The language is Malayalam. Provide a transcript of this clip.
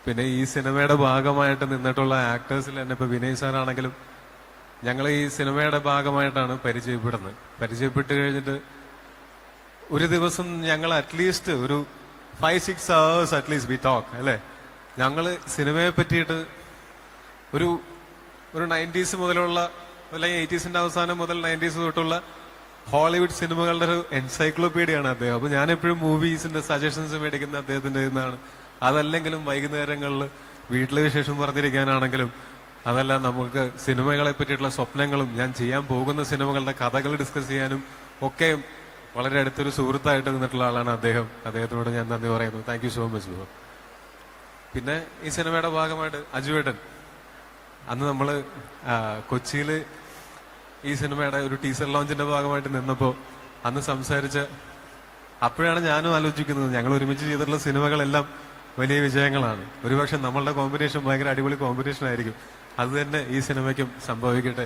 പിന്നെ ഈ സിനിമയുടെ ഭാഗമായിട്ട് നിന്നിട്ടുള്ള ആക്ടേഴ്സിൽ തന്നെ ഇപ്പൊ വിനയ് സാറാണെങ്കിലും ഞങ്ങൾ ഈ സിനിമയുടെ ഭാഗമായിട്ടാണ് പരിചയപ്പെട്ട് കഴിഞ്ഞിട്ട് ഒരു ദിവസം ഞങ്ങൾ അറ്റ്ലീസ്റ്റ് ഒരു 5-6 hours അറ്റ്ലീസ്റ്റ് വി ടോക്ക് അല്ലെ. ഞങ്ങള് സിനിമയെ പറ്റിയിട്ട് ഒരു 90s മുതലുള്ള അല്ലെങ്കിൽ 80s അവസാനം മുതൽ 90s തൊട്ടുള്ള ഹോളിവുഡ് സിനിമകളുടെ ഒരു എൻസൈക്ലോപീഡിയാണ് അദ്ദേഹം. അപ്പൊ ഞാൻ എപ്പോഴും മൂവീസിന്റെ സജഷൻസ് മേടിക്കുന്ന അദ്ദേഹത്തിന്റെ നിന്നാണ്. അതല്ലെങ്കിലും വൈകുന്നേരങ്ങളിൽ വീട്ടിലെ വിശേഷം പറഞ്ഞിരിക്കാനാണെങ്കിലും അതല്ല നമുക്ക് സിനിമകളെ പറ്റിയിട്ടുള്ള സ്വപ്നങ്ങളും ഞാൻ ചെയ്യാൻ പോകുന്ന സിനിമകളുടെ കഥകൾ ഡിസ്കസ് ചെയ്യാനും ഒക്കെ വളരെ അടുത്തൊരു സുഹൃത്തായിട്ട് നിന്നിട്ടുള്ള ആളാണ് അദ്ദേഹം. അദ്ദേഹത്തിനോട് ഞാൻ നന്ദി പറയുന്നു. Thank you so much bro. പിന്നെ ഈ സിനിമയുടെ ഭാഗമായിട്ട് അജുവേട്ടൻ അന്ന് നമ്മള് കൊച്ചിയില് ഈ സിനിമയുടെ ഒരു ടീസർ ലോഞ്ചിന്റെ ഭാഗമായിട്ട് നിന്നപ്പോ അന്ന് സംസാരിച്ച അപ്പോഴാണ് ഞാനും ആലോചിക്കുന്നത് ഞങ്ങൾ ഒരുമിച്ച് ചെയ്തിട്ടുള്ള സിനിമകളെല്ലാം വലിയ വിജയങ്ങളാണ്. ഒരുപക്ഷെ നമ്മളുടെ കോമ്പിനേഷൻ ഭയങ്കര അടിപൊളി കോമ്പിനേഷൻ ആയിരിക്കും. അത് തന്നെ ഈ സിനിമയ്ക്കും സംഭവിക്കട്ടെ.